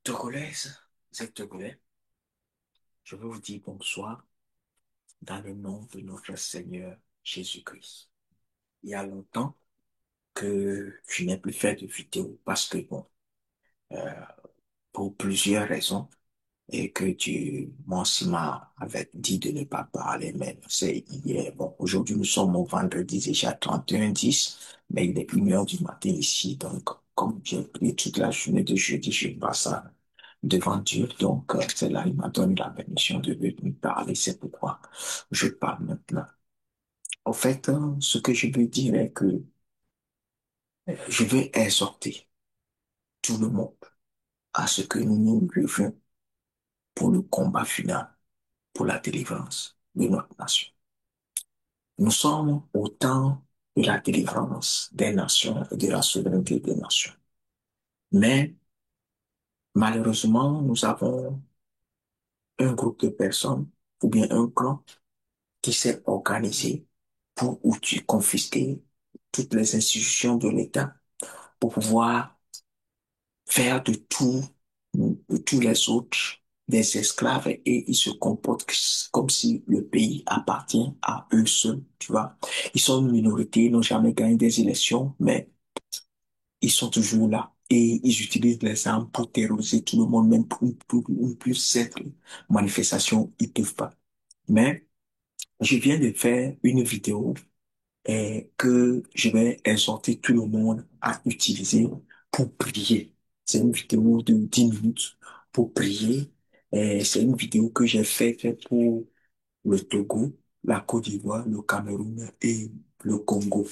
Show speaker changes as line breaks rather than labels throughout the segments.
Togolaise, vous êtes Togolais, je veux vous dire bonsoir dans le nom de notre Seigneur Jésus-Christ. Il y a longtemps que je n'ai plus fait de vidéo parce que, bon, euh, pour plusieurs raisons, et que Dieu, moi aussi, avait dit de ne pas parler, mais c'est hier. Bon, aujourd'hui, nous sommes au vendredi déjà 31/10, mais il est 1 heure du matin ici, donc, comme j'ai pris toute la journée de jeudi, je passe ça devant Dieu, donc, c'est là, il m'a donné la permission de venir parler, c'est pourquoi je parle maintenant. En fait, ce que je veux dire est que je veux exhorter tout le monde à ce que nous nous levions pour le combat final, pour la délivrance de notre nation. Nous sommes au temps de la délivrance des nations et de la souveraineté des nations. Mais malheureusement, nous avons un groupe de personnes ou bien un clan qui s'est organisé pour confisquer toutes les institutions de l'État pour pouvoir faire de tous les autres des esclaves et ils se comportent comme si le pays appartient à eux seuls, tu vois. Ils sont une minorité, ils n'ont jamais gagné des élections, mais ils sont toujours là. Et ils utilisent les armes pour terroriser tout le monde, même pour une plus simple manifestation, ils peuvent pas. Mais je viens de faire une vidéo que je vais exhorter tout le monde à utiliser pour prier. C'est une vidéo de 10 minutes pour prier. Et c'est une vidéo que j'ai faite pour le Togo, la Côte d'Ivoire, le Cameroun et le Congo.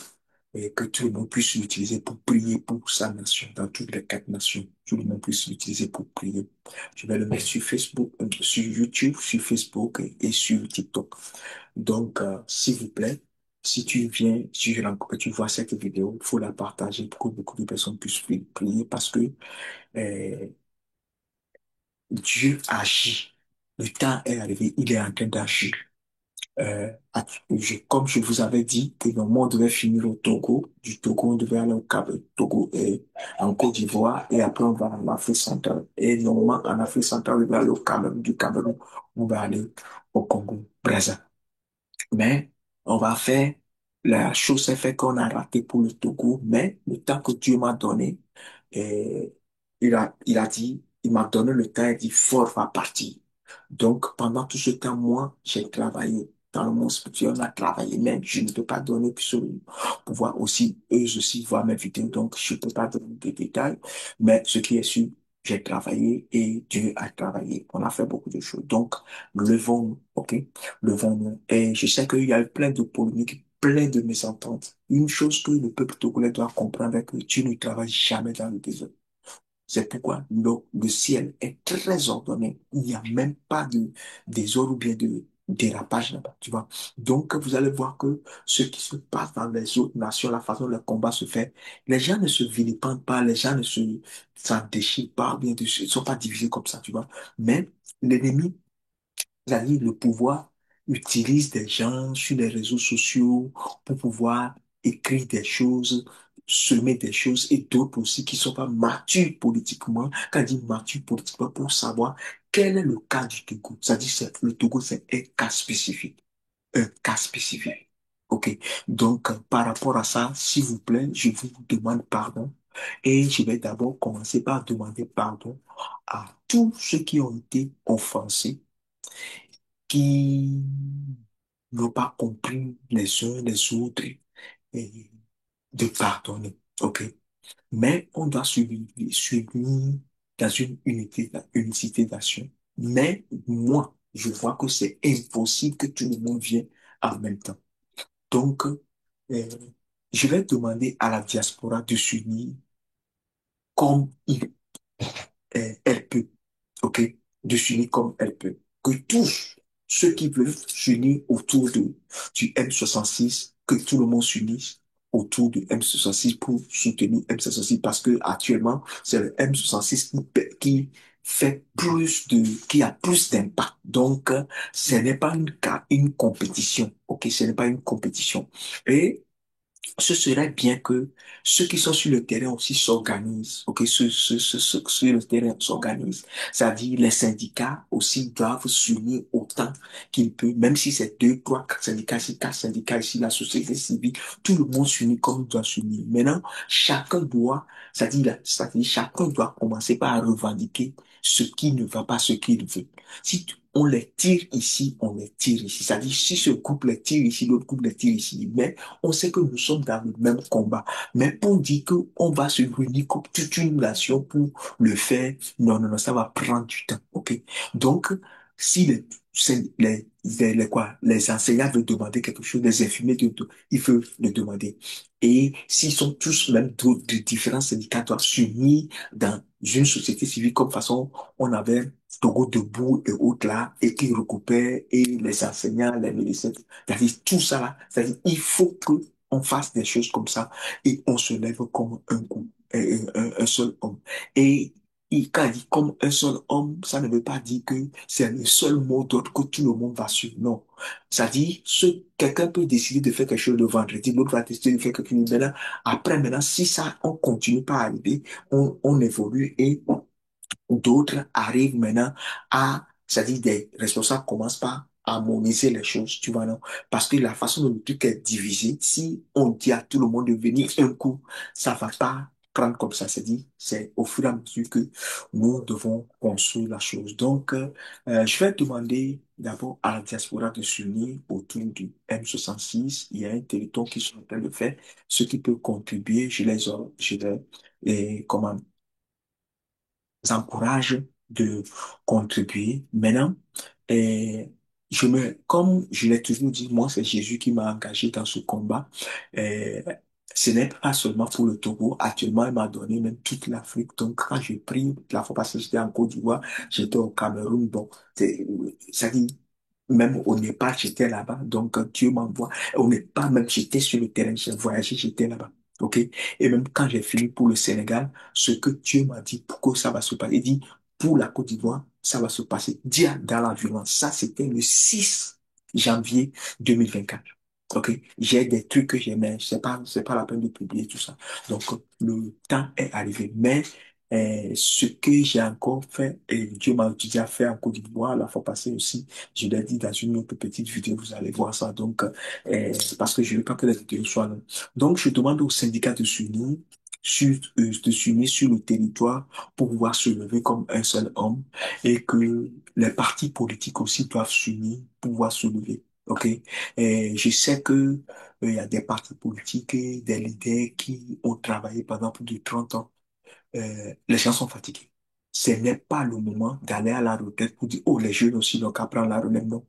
Et que tout le monde puisse l'utiliser pour prier pour sa nation, dans toutes les 4 nations. Tout le monde puisse l'utiliser pour prier. Je vais le mettre sur Facebook, sur YouTube, sur Facebook et sur TikTok. Donc, s'il vous plaît, si tu viens, si tu vois cette vidéo, il faut la partager pour que beaucoup de personnes puissent prier parce que euh, Dieu agit. Le temps est arrivé, il est en train d'agir. Comme je vous avais dit que le monde devait finir au Togo, du Togo, on devait aller au Cap Togo et en Côte d'Ivoire, et après on va en Afrique centrale. Et normalement, en Afrique centrale, on va aller au Cameroun, du Cameroun, on va aller au Congo, Brésil. Mais on va faire, la chose s'est fait qu'on a raté pour le Togo, mais le temps que Dieu m'a donné, et il a dit, il m'a donné le temps, il dit, fort va partir. Donc, pendant tout ce temps, moi, j'ai travaillé. Dans le monde spirituel, on a travaillé, mais je ne peux pas donner plus pour pouvoir aussi, eux aussi, voir mes vidéos. Donc, je ne peux pas donner des détails, mais ce qui est sûr, j'ai travaillé et Dieu a travaillé. On a fait beaucoup de choses. Donc, levons-nous, ok? Levons-nous. Et je sais qu'il y a eu plein de polémiques, plein de mésententes. Une chose que le peuple togolais doit comprendre est que Dieu ne travaille jamais dans le désert. C'est pourquoi le ciel est très ordonné. Il n'y a même pas de désordre ou bien de dérapage là-bas, tu vois. Donc, vous allez voir que ce qui se passe dans les autres nations, la façon dont le combat se fait, les gens ne se vilipendent pas, les gens ne s'en déchirent pas, bien, ils ne sont pas divisés comme ça, tu vois. Mais l'ennemi, c'est-à-dire le pouvoir utilise des gens sur les réseaux sociaux pour pouvoir écrire des choses, semer des choses et d'autres aussi qui sont pas matures politiquement. Quand je dis matures politiquement, pour savoir quel est le cas du Togo. C'est-à-dire que le Togo, c'est un cas spécifique. Un cas spécifique. OK. Donc, par rapport à ça, s'il vous plaît, je vous demande pardon. Et je vais d'abord commencer par demander pardon à tous ceux qui ont été offensés qui n'ont pas compris les uns les autres et de pardonner. OK? Mais on doit s'unir dans une unicité d'action. Mais moi, je vois que c'est impossible que tout le monde vienne en même temps. Donc, euh, je vais demander à la diaspora de s'unir comme elle peut, ok, de s'unir comme elle peut. Que tous ceux qui veulent s'unir autour du M66, que tout le monde s'unisse autour du M66 pour soutenir M66 parce que actuellement, c'est le M66 qui fait qui a plus d'impact. Donc, ce n'est pas une compétition, ok, ce n'est pas une compétition. Et ce serait bien que ceux qui sont sur le terrain aussi s'organisent, ok, ceux sur le terrain s'organisent. C'est-à-dire les syndicats aussi doivent s'unir autant qu'ils peuvent, même si c'est deux, trois, quatre syndicats ici, quatre syndicats ici, la société civile, tout le monde s'unit comme il doit s'unir. Maintenant, chacun doit, c'est-à-dire chacun doit commencer par revendiquer ce qui ne va pas, ce qu'il veut. Si on les tire ici, on les tire ici. C'est-à-dire, si ce groupe les tire ici, l'autre groupe les tire ici. Mais on sait que nous sommes dans le même combat. Mais pour dire qu'on va se réunir comme toute une nation pour le faire, non, non, non, ça va prendre du temps. OK? Donc, si les enseignants veulent demander quelque chose, les infirmiers, ils veulent le demander. Et s'ils sont tous même de différents syndicats doivent s'unir dans une société civile comme façon on avait Togo debout et autres là, et qui recoupait et les enseignants, les médecins, c'est-à-dire tout ça là, c'est-à-dire il faut que on fasse des choses comme ça et on se lève comme un coup, un seul homme. Et quand il dit comme un seul homme, ça ne veut pas dire que c'est le seul mot d'ordre que tout le monde va suivre. Non. C'est-à-dire, quelqu'un peut décider de faire quelque chose le vendredi, l'autre va décider de faire quelque chose. Maintenant, après, maintenant, si ça, on continue pas à arriver, on évolue et d'autres arrivent maintenant à, c'est-à-dire des responsables commencent par harmoniser les choses, tu vois, non? Parce que la façon dont le truc est divisé, si on dit à tout le monde de venir un coup, ça va pas prendre comme ça, c'est-à-dire, c'est au fur et à mesure que nous devons construire la chose. Donc, je vais demander d'abord à la diaspora de s'unir autour du M66. Il y a un territoire qui sont en train de faire. Ceux qui peuvent contribuer, je les, comment, encourage de contribuer. Maintenant, comme je l'ai toujours dit, moi, c'est Jésus qui m'a engagé dans ce combat. Euh, Ce n'est pas seulement pour le Togo. Actuellement, il m'a donné même toute l'Afrique. Donc, quand j'ai pris la fois passée, j'étais en Côte d'Ivoire, j'étais au Cameroun. Bon, ça dit, même au Népal, j'étais là-bas. Donc, Dieu m'envoie. Au Népal, même, j'étais sur le terrain, j'ai voyagé, j'étais là-bas. OK? Et même quand j'ai fini pour le Sénégal, ce que Dieu m'a dit, pourquoi ça va se passer, il dit, pour la Côte d'Ivoire, ça va se passer dia dans la violence. Ça, c'était le 6 janvier 2024. OK? J'ai des trucs que j'aimais. C'est pas la peine de publier tout ça. Donc, le temps est arrivé. Mais, ce que j'ai encore fait, et Dieu m'a utilisé à faire en Côte d'Ivoire la fois passée aussi, je l'ai dit dans une autre petite vidéo, vous allez voir ça. Donc, parce que je ne veux pas que la vidéo soit longue. Donc, je demande aux syndicats de s'unir sur le territoire pour pouvoir se lever comme un seul homme et que les partis politiques aussi doivent s'unir pour pouvoir se lever. OK? Et je sais que, il y a des partis politiques et des leaders qui ont travaillé pendant plus de 30 ans. Les gens sont fatigués. Ce n'est pas le moment d'aller à la retraite pour dire, oh, les jeunes aussi n'ont qu'à prendre la relève. Non.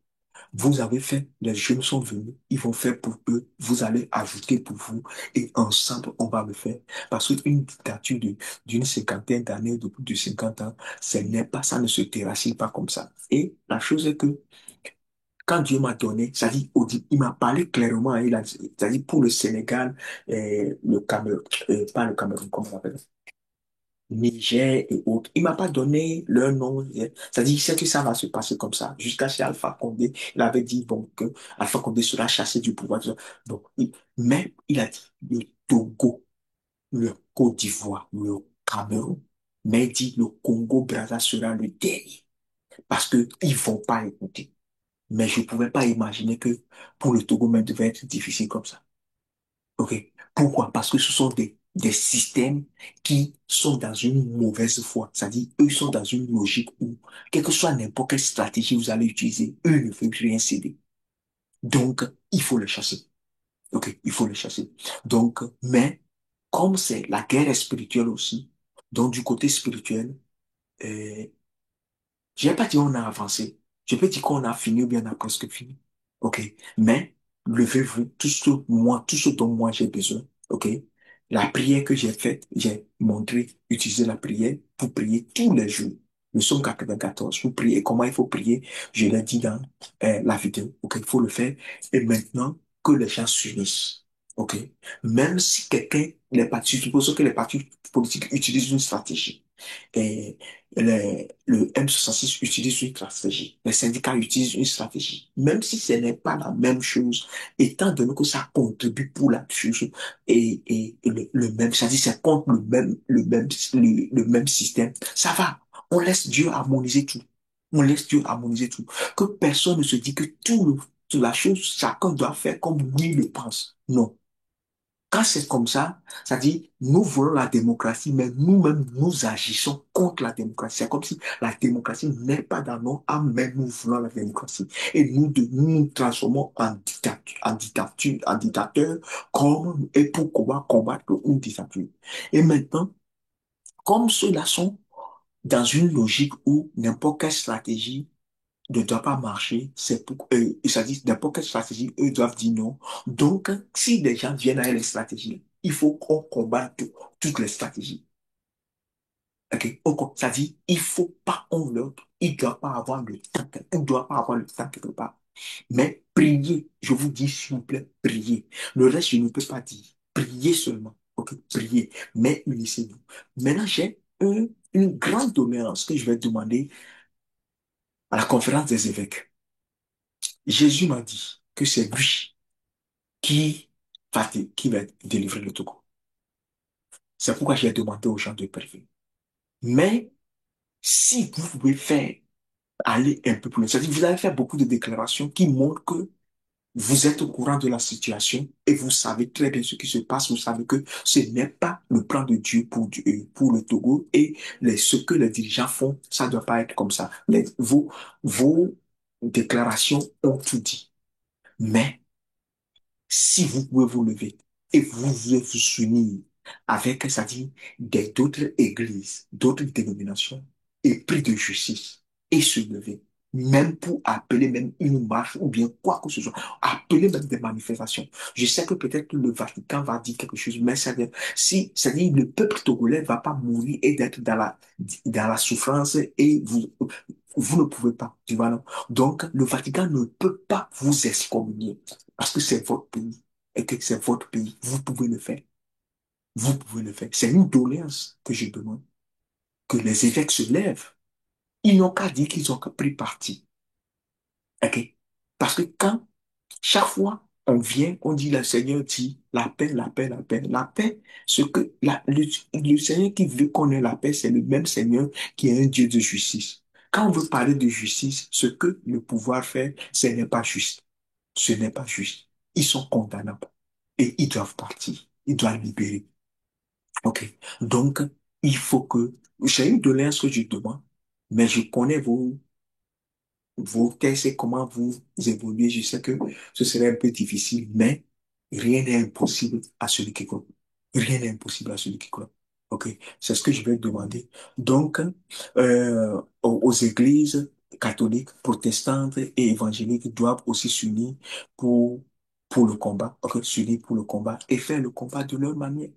Vous avez fait, les jeunes sont venus, ils vont faire pour eux, vous allez ajouter pour vous, et ensemble, on va le faire. Parce qu'une dictature d'une cinquantaine d'années, de plus de 50 ans, ce n'est pas, ça ne se déracine pas comme ça. Et la chose est que, quand Dieu m'a donné, ça dit, il m'a parlé clairement, ça dit pour le Sénégal, le Cameroun, pas le Cameroun, comment on appelle? Niger et autres. Il m'a pas donné leur nom. C'est-à-dire, il sait que ça va se passer comme ça. Jusqu'à chez Alpha Condé, il avait dit, bon, que Alpha Condé sera chassé du pouvoir. Donc, mais il a dit, le Togo, le Côte d'Ivoire, le Cameroun, mais il dit, le Congo-Brazza sera le dernier. Parce que ils vont pas écouter. Mais je pouvais pas imaginer que pour le Togo même devait être difficile comme ça. OK. Pourquoi? Parce que ce sont des systèmes qui sont dans une mauvaise foi. C'est-à-dire, eux sont dans une logique où, quelle que soit n'importe quelle stratégie vous allez utiliser, eux ne veulent rien céder. Donc, il faut les chasser. OK, il faut les chasser. Donc, mais, comme c'est la guerre est spirituelle aussi, donc du côté spirituel, euh, je vais pas dire on a avancé. Je peux dire qu'on a fini ou bien on a presque fini. OK. Mais, levez-vous, tout ce dont moi j'ai besoin. OK. La prière que j'ai faite, j'ai montré, utiliser la prière pour prier tous les jours. Le psaume 94, pour prier. Comment il faut prier, je l'ai dit dans la vidéo. OK, il faut le faire. Et maintenant, que les gens s'unissent. OK? Même si les partis, supposons que les partis politiques utilisent une stratégie, et le M66 utilise une stratégie, les syndicats utilisent une stratégie, même si ce n'est pas la même chose, étant donné que ça contribue pour la chose et le même, c'est-à-dire c'est contre le même système, ça va. On laisse Dieu harmoniser tout. On laisse Dieu harmoniser tout. Que personne ne se dit que toute la chose, chacun doit faire comme lui le pense. Non. Quand c'est comme ça dit, nous voulons la démocratie, mais nous-mêmes, nous agissons contre la démocratie. C'est comme si la démocratie n'est pas dans nos âmes, mais nous voulons la démocratie. Et nous transformons en dictateur, comme, et pour combattre une dictature. Et maintenant, comme ceux-là sont dans une logique où n'importe quelle stratégie ne doit pas marcher, c'est pour, ça dit, n'importe quelle stratégie, eux doivent dire non. Donc, si les gens viennent avec les stratégies, il faut qu'on combatte toutes les stratégies. OK? Ça dit, il faut pas on l'autre, il doit pas avoir le temps, il doit pas avoir le temps quelque part. Mais priez, je vous dis s'il vous plaît, priez. Le reste, je ne peux pas dire. Priez seulement. OK? Priez. Mais unissez-vous. Maintenant, j'ai une grande doléance que je vais demander à la conférence des évêques. Jésus m'a dit que c'est lui qui va délivrer le Togo. C'est pourquoi j'ai demandé aux gens de prier. Mais si vous pouvez faire aller un peu plus loin, c'est-à-dire que vous avez fait beaucoup de déclarations qui montrent que vous êtes au courant de la situation et vous savez très bien ce qui se passe. Vous savez que ce n'est pas le plan de Dieu pour le Togo et ce que les dirigeants font, ça ne doit pas être comme ça. Vos déclarations ont tout dit. Mais si vous pouvez vous lever et vous unir avec, c'est-à-dire d'autres églises, d'autres dénominations, et pris de justice, et se lever, même pour appeler même une marche ou bien quoi que ce soit, appeler même des manifestations. Je sais que peut-être le Vatican va dire quelque chose, mais c'est-à-dire le peuple togolais va pas mourir et d'être dans la souffrance et vous ne pouvez pas, tu vois, non? Donc, le Vatican ne peut pas vous excommunier parce que c'est votre pays et que c'est votre pays. Vous pouvez le faire. Vous pouvez le faire. C'est une doléance que je demande. Que les évêques se lèvent. Ils n'ont qu'à dire qu'ils ont pris parti. OK? Parce que quand, chaque fois, on vient, on dit, le Seigneur dit, la paix, la paix, la paix. La paix, le Seigneur qui veut qu'on ait la paix, c'est le même Seigneur qui est un Dieu de justice. Quand on veut parler de justice, ce que le pouvoir fait, ce n'est pas juste. Ce n'est pas juste. Ils sont condamnables. Et ils doivent partir. Ils doivent libérer. OK. Donc, il faut que, j'ai une doléance que je demande, mais je connais vos tests et comment vous évoluez. Je sais que ce serait un peu difficile, mais rien n'est impossible à celui qui croit. Rien n'est impossible à celui qui croit. OK. C'est ce que je vais demander. Donc, aux églises catholiques, protestantes et évangéliques doivent aussi s'unir pour, pour le combat. OK. S'unir pour le combat et faire le combat de leur manière.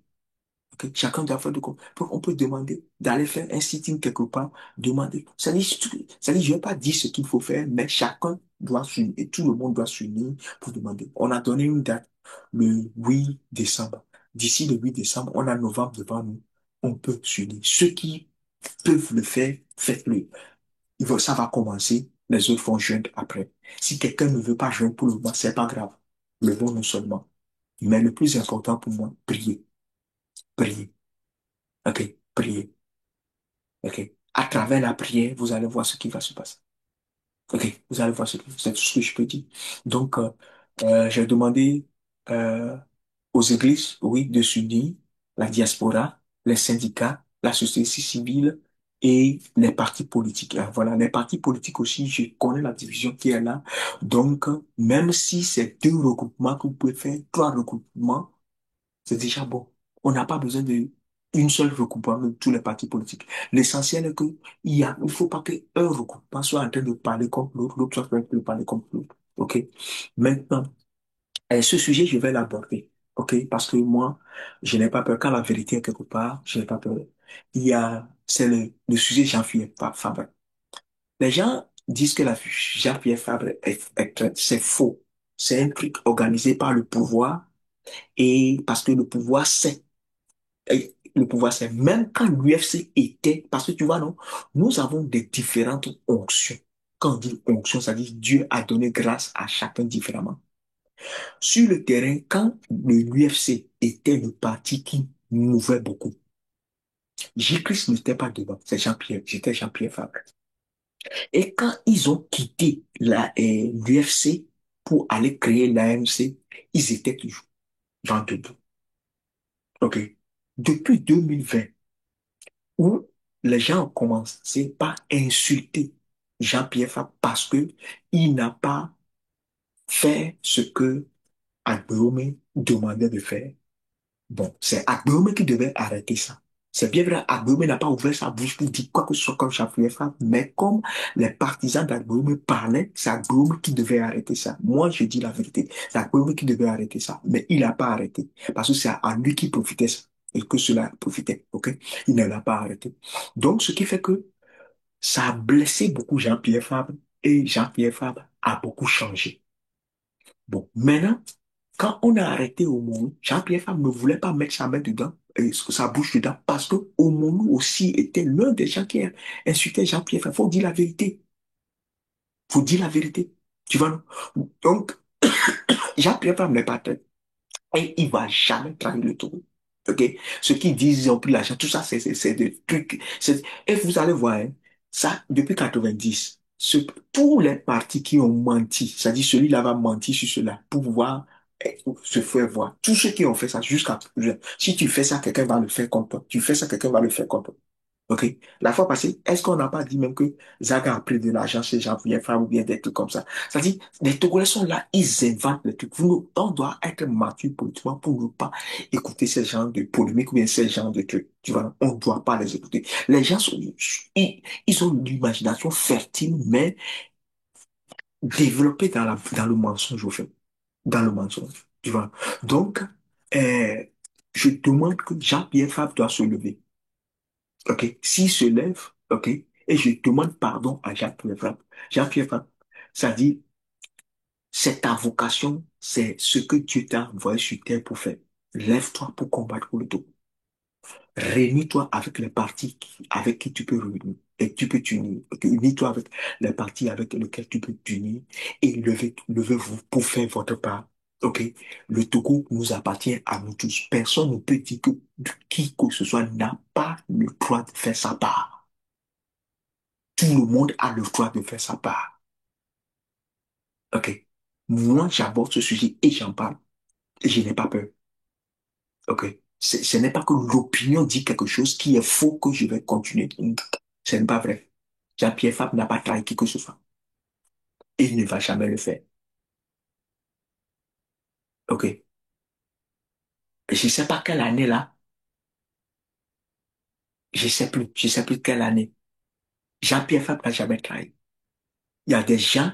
Ok, chacun doit faire de quoi. On peut demander d'aller faire un sitting quelque part, demander. Ça dit, je ne vais pas dire ce qu'il faut faire, mais chacun doit s'unir, et tout le monde doit s'unir pour demander. On a donné une date, le 8 décembre. D'ici le 8 décembre, on a novembre devant nous. On peut s'unir. Ceux qui peuvent le faire, faites-le. Ça va commencer, les autres vont joindre après. Si quelqu'un ne veut pas joindre pour le moment, c'est pas grave. Le bon non seulement. Mais le plus important pour moi, prier. Prier. OK, priez. OK. À travers la prière, vous allez voir ce qui va se passer. OK, vous allez voir c'est tout ce que je peux dire. Donc, j'ai demandé euh, aux églises, oui, de s'unir, la diaspora, les syndicats, la société civile et les partis politiques. Voilà, les partis politiques aussi, je connais la division qui est là. Donc, même si c'est 2 regroupements que vous pouvez faire, 3 regroupements, c'est déjà bon. On n'a pas besoin de une seule regroupement de tous les partis politiques. L'essentiel est que il faut pas qu'un regroupement soit en train de parler contre l'autre, l'autre soit en train de parler contre l'autre. OK? Maintenant, ce sujet, je vais l'aborder. OK? Parce que moi, je n'ai pas peur. Quand la vérité est quelque part, je n'ai pas peur. C'est le sujet Jean-Pierre Fabre. Les gens disent que la Jean-Pierre Fabre c'est faux. C'est un truc organisé par le pouvoir Et parce que le pouvoir c'est, même quand l'UFC était, parce que tu vois, non, nous avons des différentes onctions. Quand on dit onction, ça dit Dieu a donné grâce à chacun différemment. Sur le terrain, quand l'UFC était le parti qui mouvait beaucoup, J-Christ n'était pas devant, c'est Jean-Pierre, j'étais Jean-Pierre Fabre. Et quand ils ont quitté l'UFC pour aller créer l'AMC, ils étaient toujours vent debout. OK. Depuis 2020, où les gens ont commencé par insulter Jean-Pierre Fabre parce que il n'a pas fait ce que Agbéomé demandait de faire. Bon, c'est Agbéomé qui devait arrêter ça. C'est bien vrai, Agbéomé n'a pas ouvert sa bouche pour dire quoi que ce soit comme Jean-Pierre Fabre, mais comme les partisans d'Agbéomé parlaient, c'est Agbéomé qui devait arrêter ça. Moi, je dis la vérité. C'est Agbéomé qui devait arrêter ça, mais il n'a pas arrêté parce que c'est à lui qui profitait ça et que cela profitait, ok? Il ne l'a pas arrêté. Donc, ce qui fait que ça a blessé beaucoup Jean-Pierre Fabre et Jean-Pierre Fabre a beaucoup changé. Bon, maintenant, quand on a arrêté Oumourou, Jean-Pierre Fabre ne voulait pas mettre sa main dedans, sa bouche dedans, parce que Oumourou aussi était l'un des gens qui insultait Jean-Pierre Fabre. Faut dire la vérité. Faut dire la vérité. Tu vois, non? Donc, Jean-Pierre Fabre n'est pas tête. Et il va jamais trahir le taureau. OK? Ceux qui disent ils ont pris l'argent, tout ça, c'est des trucs. Et vous allez voir, hein, ça, depuis 90, tous les partis qui ont menti, c'est-à-dire celui-là va mentir sur cela pour pouvoir se faire voir. Tous ceux qui ont fait ça jusqu'à... Si tu fais ça, quelqu'un va le faire contre toi. Tu fais ça, quelqu'un va le faire contre toi. OK? La fois passée, est-ce qu'on n'a pas dit même que Zaga a pris de l'argent chez Jean-Pierre Fabre ou bien des trucs comme ça? C'est-à-dire, les Togolais sont là, ils inventent les trucs. On doit être mature politiquement pour ne pas écouter ces genres de polémiques ou bien ces genres de trucs. Tu vois, on ne doit pas les écouter. Les gens sont, ils ont l'imagination fertile, mais développée dans le mensonge, au fait. Dans le mensonge. Tu vois. Donc, euh, je demande que Jean-Pierre Fabre doit se lever. OK? S'il se lève, OK? Et je demande pardon à Jean-Pierre Frappe. Jean-Pierre Frappe, ça dit, c'est ta vocation, c'est ce que Dieu t'a envoyé sur terre pour faire. Lève-toi pour combattre pour le tout. Réunis-toi avec les partis avec qui tu peux réunir et tu peux t'unir. Unis-toi avec les partis avec lesquels tu peux t'unir et levez-vous pour faire votre part. OK? Le Togo nous appartient à nous tous. Personne ne peut dire que qui que ce soit n'a pas le droit de faire sa part. Tout le monde a le droit de faire sa part. OK? Moi, j'aborde ce sujet et j'en parle. Et je n'ai pas peur. OK? Ce n'est pas que l'opinion dit quelque chose qui est faux que je vais continuer. Ce n'est pas vrai. Jean-Pierre Fabre n'a pas trahi qui que ce soit. Et il ne va jamais le faire. OK? Je ne sais pas quelle année là. Je sais plus. Je sais plus quelle année. Jean-Pierre Fabre n'a jamais trahi. Il y a des gens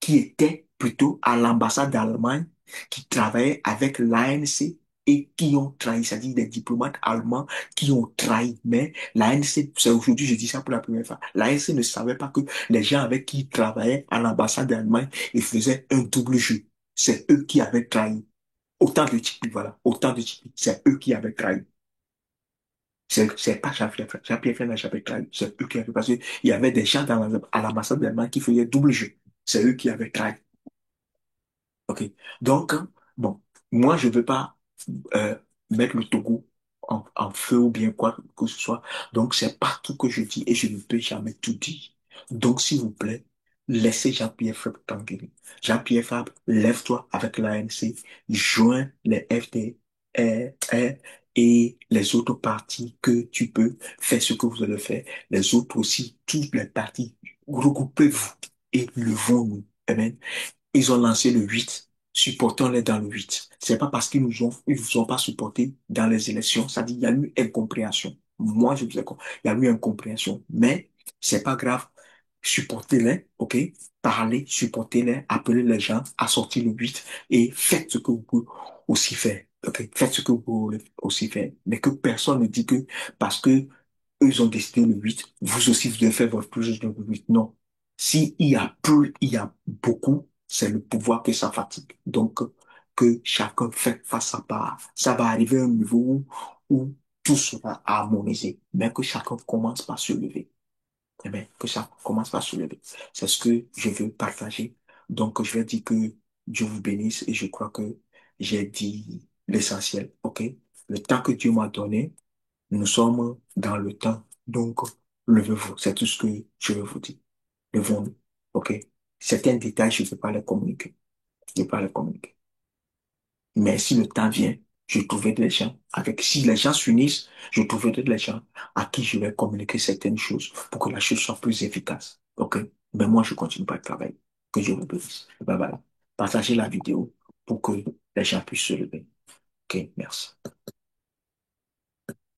qui étaient plutôt à l'ambassade d'Allemagne, qui travaillaient avec l'ANC et qui ont trahi, c'est-à-dire des diplomates allemands qui ont trahi. Mais l'ANC, c'est aujourd'hui, je dis ça pour la première fois, l'ANC ne savait pas que les gens avec qui ils travaillaient à l'ambassade d'Allemagne, ils faisaient un double jeu. C'est eux qui avaient trahi. Autant de types, voilà, autant de types. C'est eux qui avaient trahi. C'est pas Jean-Pierre Frère. Jean-Pierre Frère n'a jamais trahi. C'est eux qui avaient, parce qu'il y avait des gens à l'ambassade d'Allemagne qui faisaient double jeu. C'est eux qui avaient trahi. OK. Donc, bon, moi, je ne veux pas euh, mettre le Togo en feu ou bien quoi que ce soit. Donc, c'est pas tout que je dis et je ne peux jamais tout dire. Donc, s'il vous plaît, laissez Jean-Pierre Fabre tranquille. Jean-Pierre Fabre, lève-toi avec l'ANC, joins les FDR et les autres partis que tu peux faire ce que vous allez faire. Les autres aussi, tous les partis, regroupez-vous et levons-nous. Amen. Ils ont lancé le 8. Supportons-les dans le 8. C'est pas parce ils vous ont pas supporté dans les élections. Ça dit, il y a eu incompréhension. Moi, je vous ai, il y a eu incompréhension. Mais, c'est pas grave. Supportez-les, ok? Parlez, supportez-les, appelez les gens à sortir le 8 et faites ce que vous pouvez aussi faire. Ok? Faites ce que vous pouvez aussi faire. Mais que personne ne dit que parce que eux, ils ont décidé le 8, vous aussi, vous devez faire votre plus de le 8. Non. S'il y a peu, il y a beaucoup, c'est le pouvoir que ça fatigue. Donc, que chacun fait face à part. Ça va arriver à un niveau où tout sera harmonisé, mais que chacun commence par se lever. Eh bien, que ça commence par se lever. C'est ce que je veux partager. Donc, je vais dire que Dieu vous bénisse et je crois que j'ai dit l'essentiel. OK? Le temps que Dieu m'a donné, nous sommes dans le temps. Donc, levez-vous. C'est tout ce que je veux vous dire. Levons-nous. OK? Certains détails, je ne peux pas les communiquer. Je ne peux pas les communiquer. Mais si le temps vient, je trouverai des gens avec, si les gens s'unissent, je trouverai des gens à qui je vais communiquer certaines choses pour que la chose soit plus efficace. OK? Mais moi, je continue pas de travailler. Que Dieu vous bénisse. Et ben voilà. Partagez la vidéo pour que les gens puissent se lever. OK? Merci.